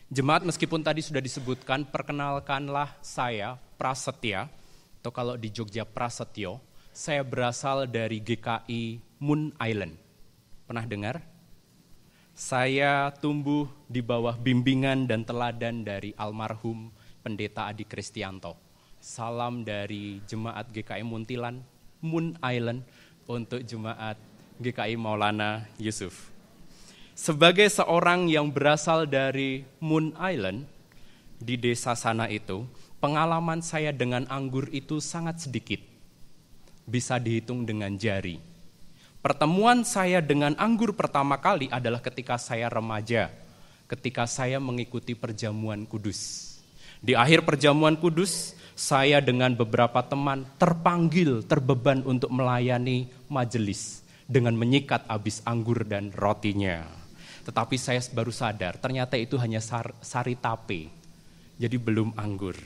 Jemaat, meskipun tadi sudah disebutkan, perkenalkanlah saya Prasetya, atau kalau di Jogja Prasetyo. Saya berasal dari GKI Moon Island. Pernah dengar? Saya tumbuh di bawah bimbingan dan teladan dari almarhum Pendeta Adi Kristianto. Salam dari Jemaat GKI Muntilan, Moon Island, untuk Jemaat GKI Maulana Yusuf. Sebagai seorang yang berasal dari Moon Island, di desa sana itu, pengalaman saya dengan anggur itu sangat sedikit. Bisa dihitung dengan jari. Pertemuan saya dengan anggur pertama kali adalah ketika saya remaja, ketika saya mengikuti perjamuan kudus. Di akhir perjamuan kudus, saya dengan beberapa teman terpanggil, terbeban untuk melayani majelis dengan menyikat abis anggur dan rotinya. Tetapi saya baru sadar, ternyata itu hanya sari tape, jadi belum anggur.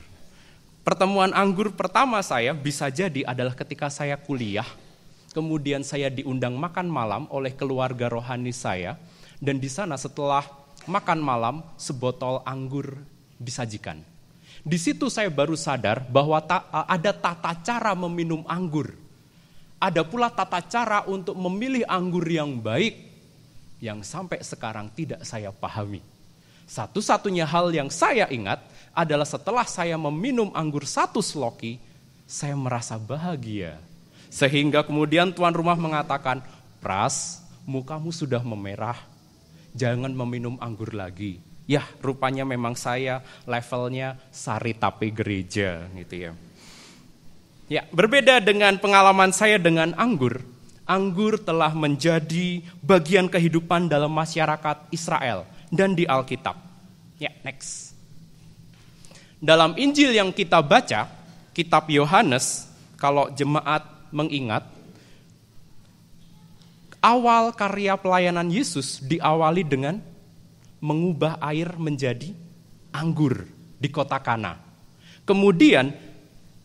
Pertemuan anggur pertama saya bisa jadi adalah ketika saya kuliah, kemudian saya diundang makan malam oleh keluarga rohani saya, dan di sana setelah makan malam, sebotol anggur disajikan. Di situ saya baru sadar bahwa ada tata cara meminum anggur. Ada pula tata cara untuk memilih anggur yang baik, yang sampai sekarang tidak saya pahami. Satu-satunya hal yang saya ingat adalah setelah saya meminum anggur 1 sloki, saya merasa bahagia. Sehingga kemudian tuan rumah mengatakan, "Pras, mukamu sudah memerah, jangan meminum anggur lagi." Yah, rupanya memang saya levelnya sari tape gereja gitu ya. Ya, berbeda dengan pengalaman saya dengan anggur. Anggur telah menjadi bagian kehidupan dalam masyarakat Israel dan di Alkitab. Ya, next. Dalam Injil yang kita baca, kitab Yohanes, kalau jemaat mengingat, awal karya pelayanan Yesus diawali dengan mengubah air menjadi anggur di kota Kana. Kemudian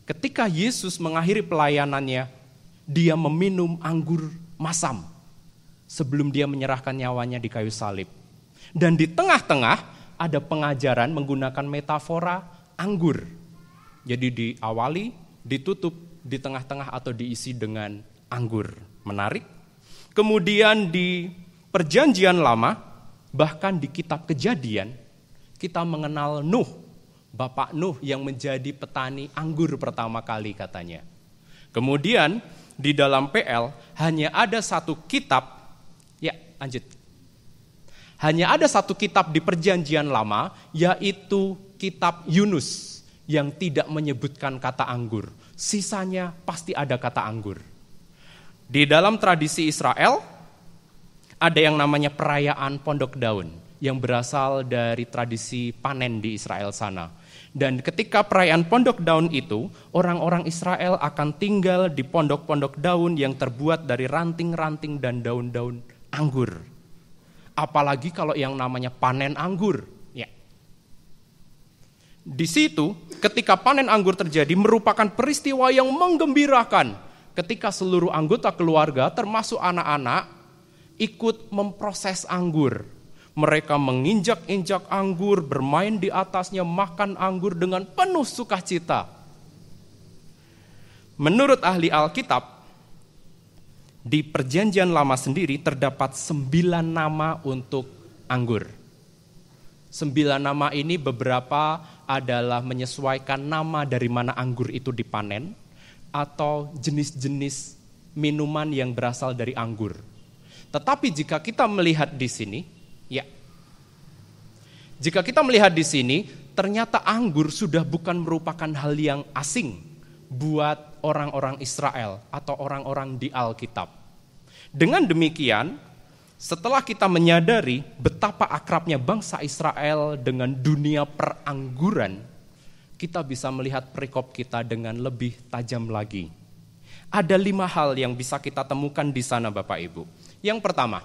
ketika Yesus mengakhiri pelayanannya, dia meminum anggur masam sebelum dia menyerahkan nyawanya di kayu salib. Dan di tengah-tengah ada pengajaran menggunakan metafora anggur. Jadi diawali, ditutup, di tengah-tengah atau diisi dengan anggur. Menarik. Kemudian di Perjanjian Lama, bahkan di kitab Kejadian, kita mengenal Nuh, Bapak Nuh yang menjadi petani anggur pertama kali katanya. Kemudian di dalam PL hanya ada 1 kitab, ya lanjut. Hanya ada 1 kitab di Perjanjian Lama, yaitu kitab Yunus yang tidak menyebutkan kata anggur. Sisanya pasti ada kata anggur. Di dalam tradisi Israel ada yang namanya perayaan Pondok Daun yang berasal dari tradisi panen di Israel sana. Dan ketika perayaan Pondok Daun itu, orang-orang Israel akan tinggal di pondok-pondok daun yang terbuat dari ranting-ranting dan daun-daun anggur. Apalagi kalau yang namanya panen anggur. Ya. Di situ, ketika panen anggur terjadi merupakan peristiwa yang menggembirakan. Ketika seluruh anggota keluarga, termasuk anak-anak, ikut memproses anggur. Mereka menginjak-injak anggur, bermain di atasnya, makan anggur dengan penuh sukacita. Menurut ahli Alkitab, di Perjanjian Lama sendiri terdapat 9 nama untuk anggur. 9 nama ini beberapa adalah menyesuaikan nama dari mana anggur itu dipanen, atau jenis-jenis minuman yang berasal dari anggur. Tetapi jika kita melihat di sini, jika kita melihat di sini, ternyata anggur sudah bukan merupakan hal yang asing buat orang-orang Israel atau orang-orang di Alkitab. Dengan demikian, setelah kita menyadari betapa akrabnya bangsa Israel dengan dunia perangguran, kita bisa melihat perikop kita dengan lebih tajam lagi. Ada 5 hal yang bisa kita temukan di sana Bapak Ibu. Yang pertama,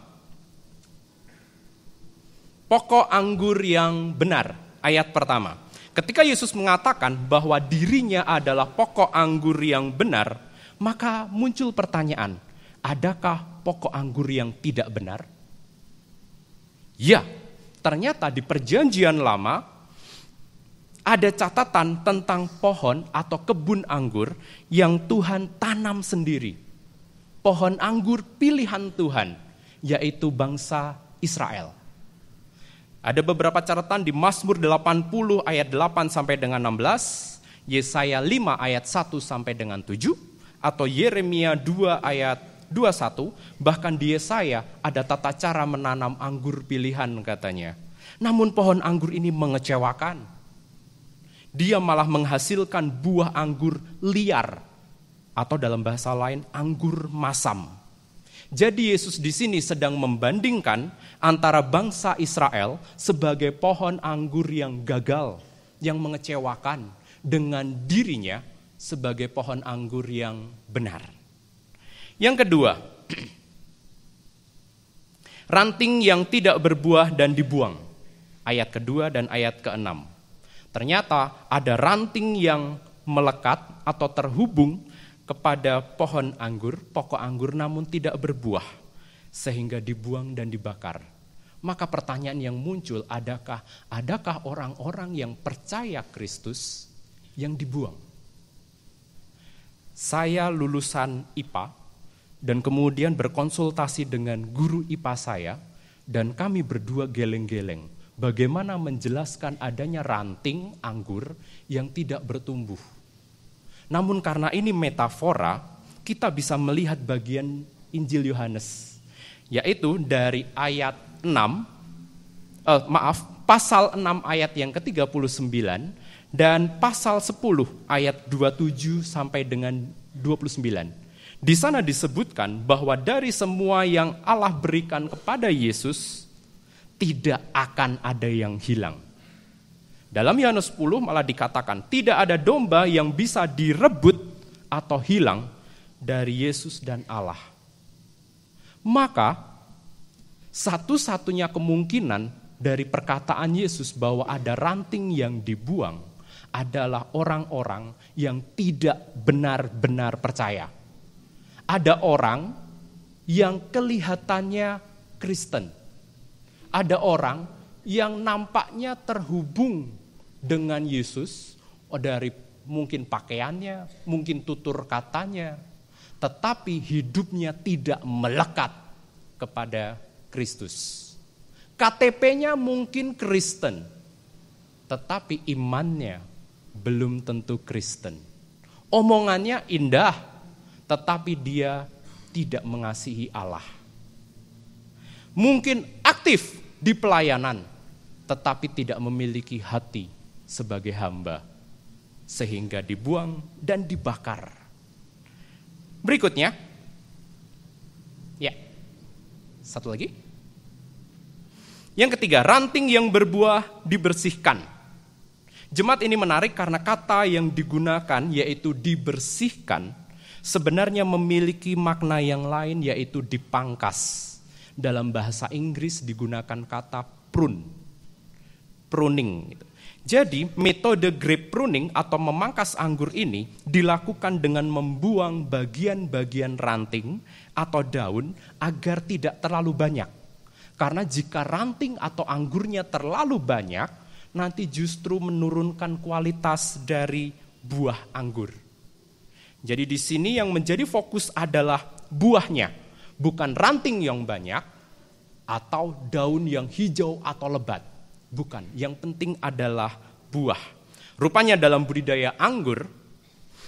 pokok anggur yang benar, ayat pertama. Ketika Yesus mengatakan bahwa dirinya adalah pokok anggur yang benar, maka muncul pertanyaan, adakah pokok anggur yang tidak benar? Ya, Ternyata di Perjanjian Lama ada catatan tentang pohon atau kebun anggur yang Tuhan tanam sendiri. Pohon anggur pilihan Tuhan, yaitu bangsa Israel. Ada beberapa catatan di Mazmur 80 ayat 8 sampai dengan 16, Yesaya 5 ayat 1 sampai dengan 7, atau Yeremia 2 ayat 21, bahkan di Yesaya ada tata cara menanam anggur pilihan katanya. Namun pohon anggur ini mengecewakan. Dia malah menghasilkan buah anggur liar, atau dalam bahasa lain anggur masam. Jadi Yesus di sini sedang membandingkan antara bangsa Israel sebagai pohon anggur yang gagal, yang mengecewakan, dengan dirinya sebagai pohon anggur yang benar. Yang kedua, ranting yang tidak berbuah dan dibuang. Ayat kedua dan ayat keenam. Ternyata ada ranting yang melekat atau terhubung kepada pohon anggur, pokok anggur namun tidak berbuah, sehingga dibuang dan dibakar. Maka pertanyaan yang muncul, adakah orang-orang yang percaya Kristus yang dibuang? Saya lulusan IPA dan kemudian berkonsultasi dengan guru IPA saya, dan kami berdua geleng-geleng bagaimana menjelaskan adanya ranting anggur yang tidak bertumbuh. Namun karena ini metafora, kita bisa melihat bagian Injil Yohanes, yaitu dari ayat 6, pasal 6 ayat yang ke-39 dan pasal 10 ayat 27 sampai dengan 29. Di sana disebutkan bahwa dari semua yang Allah berikan kepada Yesus, tidak akan ada yang hilang. Dalam Yohanes 10 malah dikatakan, tidak ada domba yang bisa direbut atau hilang dari Yesus dan Allah. Maka, satu-satunya kemungkinan dari perkataan Yesus bahwa ada ranting yang dibuang adalah orang-orang yang tidak benar-benar percaya. Ada orang yang kelihatannya Kristen. Ada orang yang nampaknya terhubung dengan Yesus dari mungkin pakaiannya, mungkin tutur katanya, tetapi hidupnya tidak melekat kepada Kristus. KTP-nya mungkin Kristen, tetapi imannya belum tentu Kristen. Omongannya indah, tetapi dia tidak mengasihi Allah. Mungkin aktif di pelayanan, tetapi tidak memiliki hati sebagai hamba, sehingga dibuang dan dibakar. Berikutnya, ya, satu lagi. Yang ketiga, ranting yang berbuah dibersihkan. Jemaat ini menarik karena kata yang digunakan yaitu dibersihkan sebenarnya memiliki makna yang lain yaitu dipangkas. Dalam bahasa Inggris digunakan kata pruning. Jadi metode grape pruning atau memangkas anggur ini dilakukan dengan membuang bagian-bagian ranting atau daun agar tidak terlalu banyak. Karena jika ranting atau anggurnya terlalu banyak, nanti justru menurunkan kualitas dari buah anggur. Jadi di sini yang menjadi fokus adalah buahnya. Bukan ranting yang banyak atau daun yang hijau atau lebat. Bukan, yang penting adalah buah. Rupanya dalam budidaya anggur,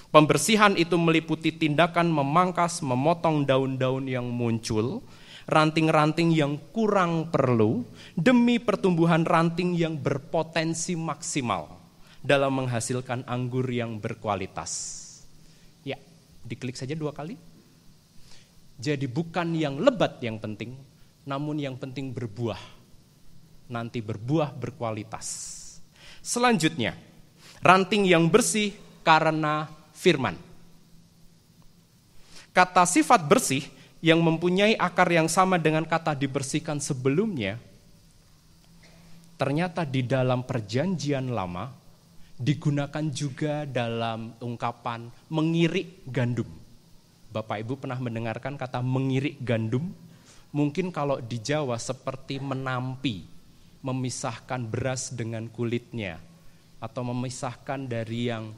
pembersihan itu meliputi tindakan memangkas, memotong daun-daun yang muncul, ranting-ranting yang kurang perlu, demi pertumbuhan ranting yang berpotensi maksimal dalam menghasilkan anggur yang berkualitas. Ya, diklik saja 2 kali. Jadi bukan yang lebat yang penting, namun yang penting berbuah. Nanti berbuah berkualitas. Selanjutnya, ranting yang bersih karena firman. Kata sifat bersih yang mempunyai akar yang sama dengan kata dibersihkan sebelumnya, ternyata di dalam Perjanjian Lama digunakan juga dalam ungkapan mengirik gandum. Bapak Ibu pernah mendengarkan kata mengirik gandum? Mungkin kalau di Jawa seperti menampi memisahkan beras dengan kulitnya, atau memisahkan dari yang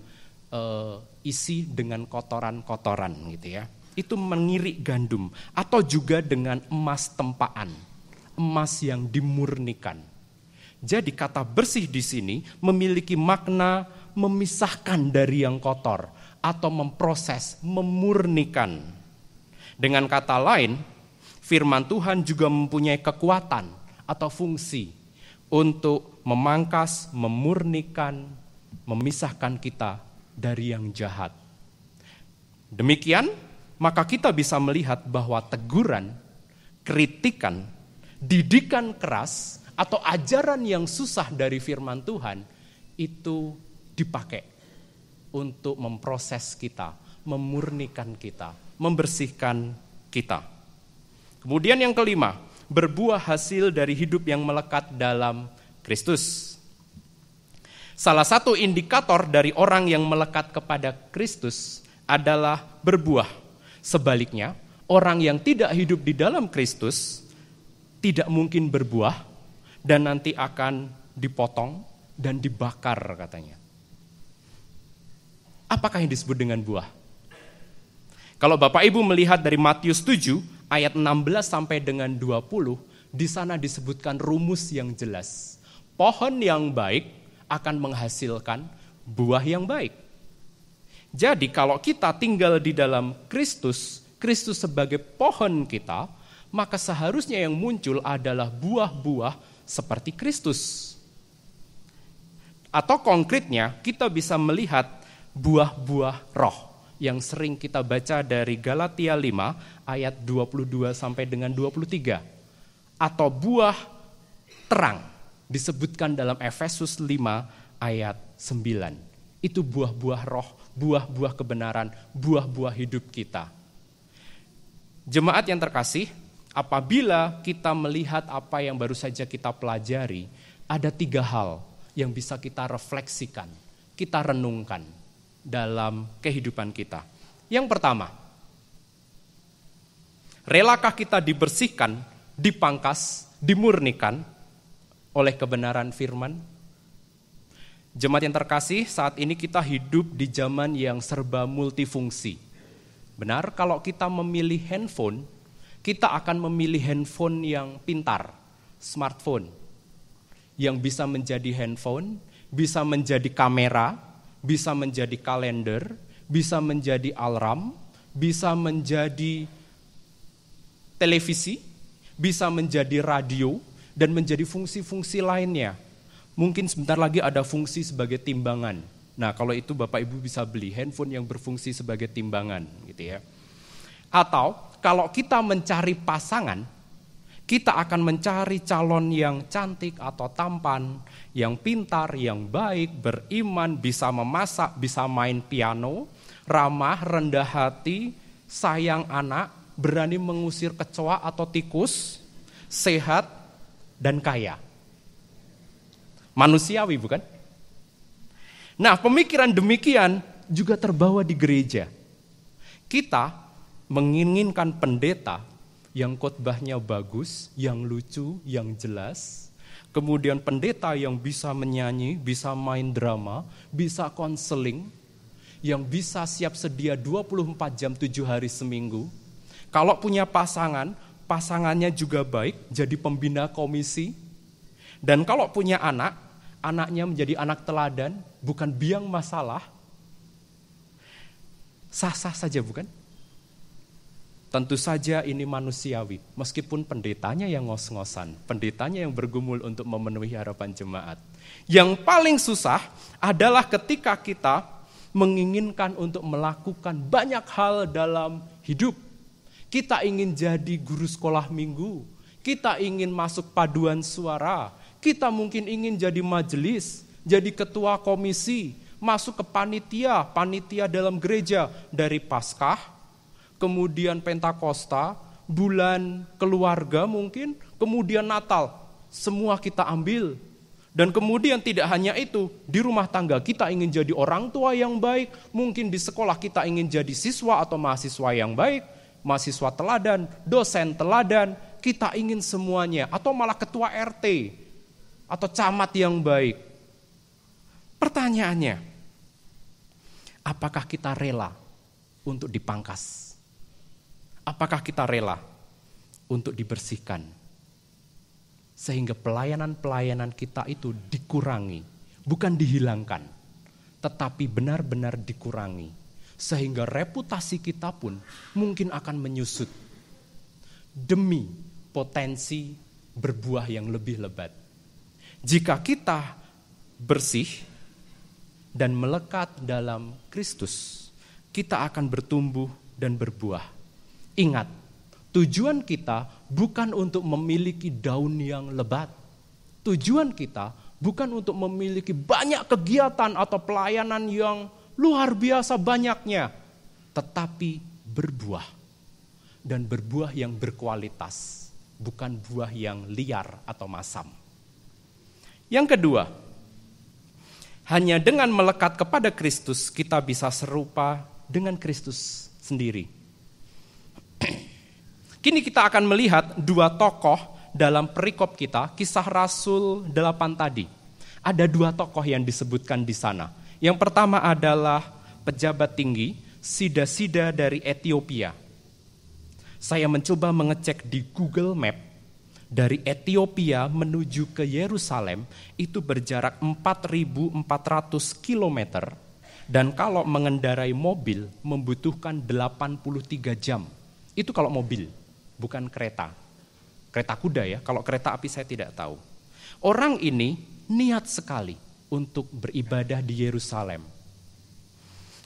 isi dengan kotoran-kotoran gitu ya. Itu mengirik gandum, atau juga dengan emas tempaan, emas yang dimurnikan. Jadi kata bersih di sini memiliki makna memisahkan dari yang kotor atau memproses, memurnikan. Dengan kata lain, firman Tuhan juga mempunyai kekuatan atau fungsi untuk memangkas, memurnikan, memisahkan kita dari yang jahat. Demikian, maka kita bisa melihat bahwa teguran, kritikan, didikan keras, atau ajaran yang susah dari firman Tuhan itu dipakai untuk memproses kita, memurnikan kita, membersihkan kita. Kemudian yang kelima, berbuah hasil dari hidup yang melekat dalam Kristus. Salah satu indikator dari orang yang melekat kepada Kristus adalah berbuah. Sebaliknya, orang yang tidak hidup di dalam Kristus tidak mungkin berbuah dan nanti akan dipotong dan dibakar katanya. Apakah yang disebut dengan buah? Kalau Bapak Ibu melihat dari Matius 7 ayat 16 sampai dengan 20, di sana disebutkan rumus yang jelas. Pohon yang baik akan menghasilkan buah yang baik. Jadi kalau kita tinggal di dalam Kristus, Kristus sebagai pohon kita, maka seharusnya yang muncul adalah buah-buah seperti Kristus. Atau konkretnya kita bisa melihat buah-buah roh yang sering kita baca dari Galatia 5 ayat 22 sampai dengan 23. Atau buah terang disebutkan dalam Efesus 5 ayat 9. Itu buah-buah roh, buah-buah kebenaran, buah-buah hidup kita. Jemaat yang terkasih, apabila kita melihat apa yang baru saja kita pelajari, ada 3 hal yang bisa kita refleksikan, kita renungkan dalam kehidupan kita. Yang pertama, relakah kita dibersihkan, dipangkas, dimurnikan oleh kebenaran firman? Jemaat yang terkasih, saat ini kita hidup di zaman yang serba multifungsi. Benar, kalau kita memilih handphone, kita akan memilih handphone yang pintar, smartphone, yang bisa menjadi handphone, bisa menjadi kamera, bisa menjadi kalender, bisa menjadi alarm, bisa menjadi televisi, bisa menjadi radio, dan menjadi fungsi-fungsi lainnya. Mungkin sebentar lagi ada fungsi sebagai timbangan. Nah, kalau itu Bapak Ibu bisa beli handphone yang berfungsi sebagai timbangan, gitu ya. Atau kalau kita mencari pasangan, kita akan mencari calon yang cantik atau tampan, yang pintar, yang baik, beriman, bisa memasak, bisa main piano, ramah, rendah hati, sayang anak, berani mengusir kecoa atau tikus, sehat, dan kaya. Manusiawi bukan? Nah, pemikiran demikian juga terbawa di gereja. Kita menginginkan pendeta yang khotbahnya bagus, yang lucu, yang jelas. Kemudian pendeta yang bisa menyanyi, bisa main drama, bisa konseling, yang bisa siap sedia 24 jam 7 hari seminggu. Kalau punya pasangan, pasangannya juga baik, jadi pembina komisi. Dan kalau punya anak, anaknya menjadi anak teladan, bukan biang masalah. Sah-sah saja bukan? Tentu saja ini manusiawi, meskipun pendetanya yang ngos-ngosan, pendetanya yang bergumul untuk memenuhi harapan jemaat. Yang paling susah adalah ketika kita menginginkan untuk melakukan banyak hal dalam hidup. Kita ingin jadi guru sekolah minggu, kita ingin masuk paduan suara, kita mungkin ingin jadi majelis, jadi ketua komisi, masuk ke panitia dalam gereja dari Paskah, kemudian Pentakosta, bulan keluarga mungkin, kemudian Natal, semua kita ambil. Dan kemudian tidak hanya itu, di rumah tangga kita ingin jadi orang tua yang baik, mungkin di sekolah kita ingin jadi siswa atau mahasiswa yang baik, mahasiswa teladan, dosen teladan, kita ingin semuanya, atau malah ketua RT. atau camat yang baik. Pertanyaannya, apakah kita rela untuk dipangkas? Apakah kita rela untuk dibersihkan? Sehingga pelayanan-pelayanan kita itu dikurangi, bukan dihilangkan, tetapi benar-benar dikurangi. Sehingga reputasi kita pun mungkin akan menyusut demi potensi berbuah yang lebih lebat. Jika kita bersih dan melekat dalam Kristus, kita akan bertumbuh dan berbuah. Ingat, tujuan kita bukan untuk memiliki daun yang lebat. Tujuan kita bukan untuk memiliki banyak kegiatan atau pelayanan yang luar biasa banyaknya, tetapi berbuah. Dan berbuah yang berkualitas, bukan buah yang liar atau masam. Yang kedua, hanya dengan melekat kepada Kristus kita bisa serupa dengan Kristus sendiri. Kini kita akan melihat dua tokoh dalam perikop kita, Kisah Rasul 8 tadi. Ada dua tokoh yang disebutkan di sana. Yang pertama adalah pejabat tinggi, Sida-Sida dari Ethiopia. Saya mencoba mengecek di Google Map, dari Ethiopia menuju ke Yerusalem itu berjarak 4.400 km. Dan kalau mengendarai mobil membutuhkan 83 jam. Itu kalau mobil, bukan kereta. Kereta kuda ya, kalau kereta api saya tidak tahu. Orang ini niat sekali untuk beribadah di Yerusalem.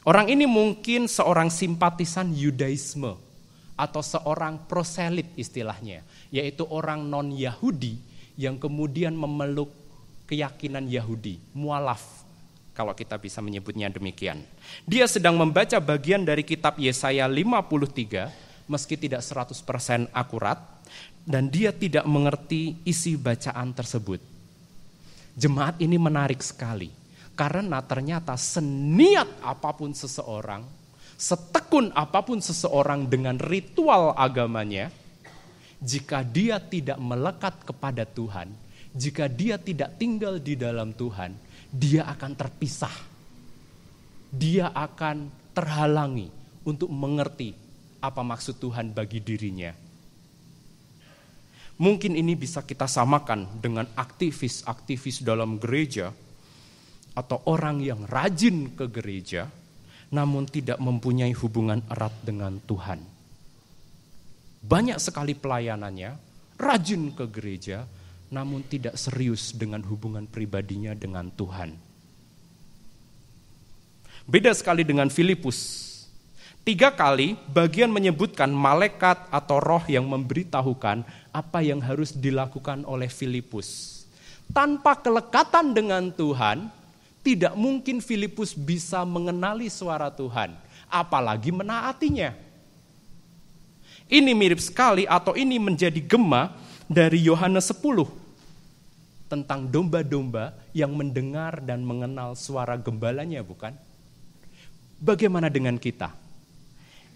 Orang ini mungkin seorang simpatisan Yudaisme atau seorang proselit istilahnya, yaitu orang non-Yahudi yang kemudian memeluk keyakinan Yahudi, mualaf kalau kita bisa menyebutnya demikian. Dia sedang membaca bagian dari kitab Yesaya 53, meski tidak 100% akurat, dan dia tidak mengerti isi bacaan tersebut. Jemaat ini menarik sekali, karena ternyata seniat apapun seseorang, setekun apapun seseorang dengan ritual agamanya, jika dia tidak melekat kepada Tuhan, jika dia tidak tinggal di dalam Tuhan, dia akan terpisah. Dia akan terhalangi untuk mengerti apa maksud Tuhan bagi dirinya. Mungkin ini bisa kita samakan dengan aktivis-aktivis dalam gereja atau orang yang rajin ke gereja namun tidak mempunyai hubungan erat dengan Tuhan. Banyak sekali pelayanannya, rajin ke gereja, namun tidak serius dengan hubungan pribadinya dengan Tuhan. Beda sekali dengan Filipus. 3 kali bagian menyebutkan malaikat atau roh yang memberitahukan apa yang harus dilakukan oleh Filipus. Tanpa kelekatan dengan Tuhan, tidak mungkin Filipus bisa mengenali suara Tuhan, apalagi menaatinya. Ini mirip sekali atau ini menjadi gema dari Yohanes 10 tentang domba-domba yang mendengar dan mengenal suara gembalanya, bukan? Bagaimana dengan kita?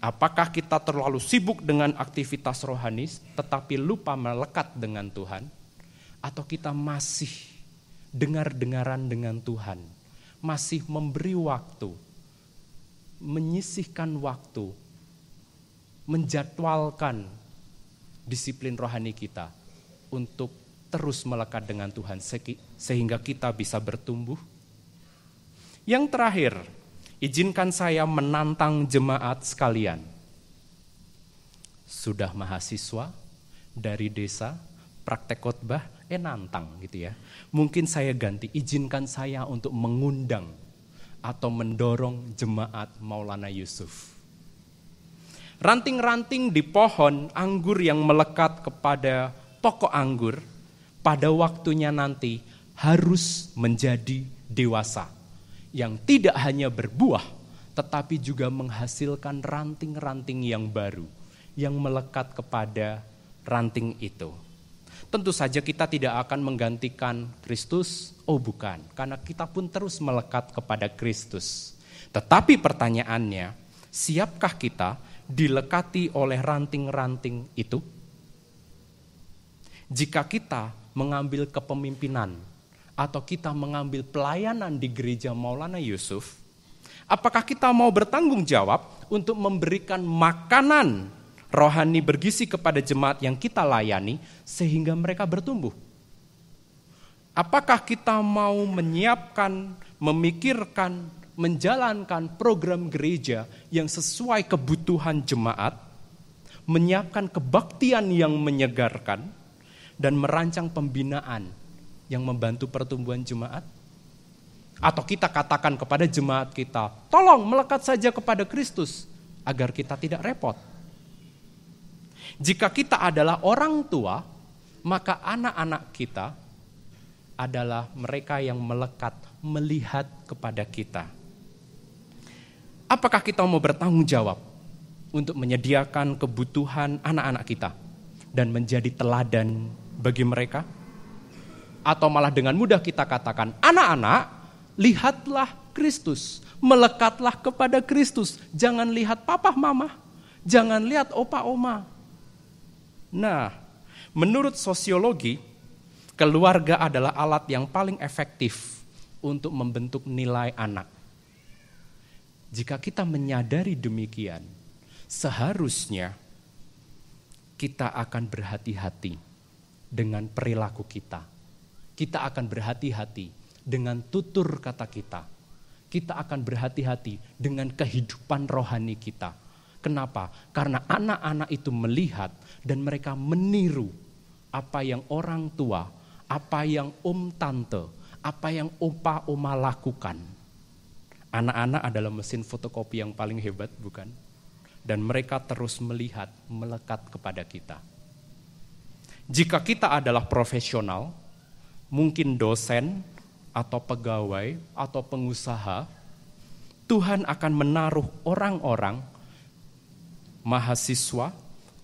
Apakah kita terlalu sibuk dengan aktivitas rohani tetapi lupa melekat dengan Tuhan? Atau kita masih dengar-dengaran dengan Tuhan? Masih memberi waktu, menyisihkan waktu, menjadwalkan disiplin rohani kita untuk terus melekat dengan Tuhan sehingga kita bisa bertumbuh. Yang terakhir, izinkan saya menantang jemaat sekalian. Sudah mahasiswa dari desa, praktek khotbah, nantang gitu ya. Mungkin saya ganti, izinkan saya untuk mengundang atau mendorong jemaat Maulana Yusuf. Ranting-ranting di pohon anggur yang melekat kepada pokok anggur, pada waktunya nanti harus menjadi dewasa. Yang tidak hanya berbuah, tetapi juga menghasilkan ranting-ranting yang baru, yang melekat kepada ranting itu. Tentu saja kita tidak akan menggantikan Kristus, oh bukan, karena kita pun terus melekat kepada Kristus. Tetapi pertanyaannya, siapkah kita dilekati oleh ranting-ranting itu? Jika kita mengambil kepemimpinan atau kita mengambil pelayanan di gereja Maulana Yusuf, apakah kita mau bertanggung jawab untuk memberikan makanan rohani bergizi kepada jemaat yang kita layani sehingga mereka bertumbuh? Apakah kita mau menyiapkan, memikirkan, menjalankan program gereja yang sesuai kebutuhan jemaat, menyiapkan kebaktian yang menyegarkan, dan merancang pembinaan yang membantu pertumbuhan jemaat? Atau kita katakan kepada jemaat kita, tolong melekat saja kepada Kristus agar kita tidak repot. Jika kita adalah orang tua, maka anak-anak kita adalah mereka yang melekat, melihat kepada kita. Apakah kita mau bertanggung jawab untuk menyediakan kebutuhan anak-anak kita dan menjadi teladan bagi mereka? Atau malah dengan mudah kita katakan, anak-anak, lihatlah Kristus, melekatlah kepada Kristus. Jangan lihat papa mama, jangan lihat opa oma. Nah, menurut sosiologi, keluarga adalah alat yang paling efektif untuk membentuk nilai anak. Jika kita menyadari demikian, seharusnya kita akan berhati-hati dengan perilaku kita. Kita akan berhati-hati dengan tutur kata kita. Kita akan berhati-hati dengan kehidupan rohani kita. Kenapa? Karena anak-anak itu melihat dan mereka meniru apa yang orang tua, apa yang tante, apa yang opa oma lakukan. Anak-anak adalah mesin fotokopi yang paling hebat, bukan? Dan mereka terus melihat, melekat kepada kita. Jika kita adalah profesional, mungkin dosen atau pegawai atau pengusaha, Tuhan akan menaruh orang-orang, mahasiswa,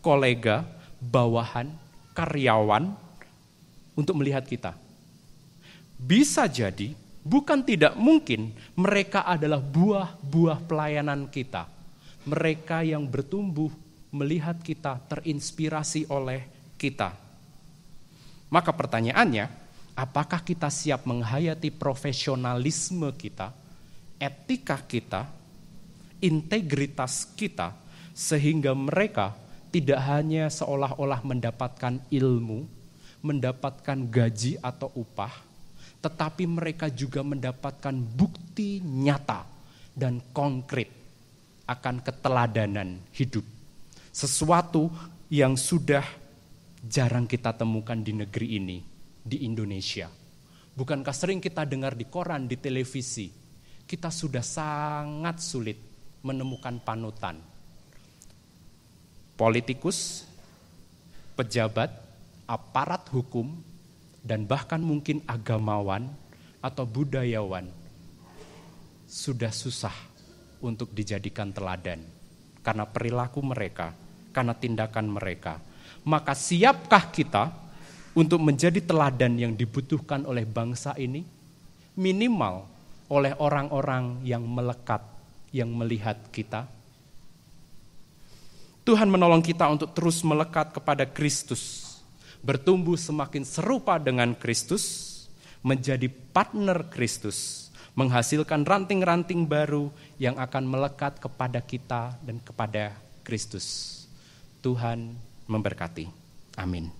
kolega, bawahan, karyawan untuk melihat kita. Bisa jadi, bukan tidak mungkin mereka adalah buah-buah pelayanan kita. Mereka yang bertumbuh melihat kita, terinspirasi oleh kita. Maka pertanyaannya, apakah kita siap menghayati profesionalisme kita, etika kita, integritas kita, sehingga mereka tidak hanya seolah-olah mendapatkan ilmu, mendapatkan gaji atau upah, tetapi mereka juga mendapatkan bukti nyata dan konkret akan keteladanan hidup. Sesuatu yang sudah jarang kita temukan di negeri ini, di Indonesia. Bukankah sering kita dengar di koran, di televisi, kita sudah sangat sulit menemukan panutan. Politikus, pejabat, aparat hukum, dan bahkan mungkin agamawan atau budayawan sudah susah untuk dijadikan teladan karena perilaku mereka, karena tindakan mereka. Maka siapkah kita untuk menjadi teladan yang dibutuhkan oleh bangsa ini? Minimal oleh orang-orang yang melekat, yang melihat kita. Tuhan menolong kita untuk terus melekat kepada Kristus, bertumbuh semakin serupa dengan Kristus, menjadi partner Kristus, menghasilkan ranting-ranting baru yang akan melekat kepada kita dan kepada Kristus. Tuhan memberkati. Amin.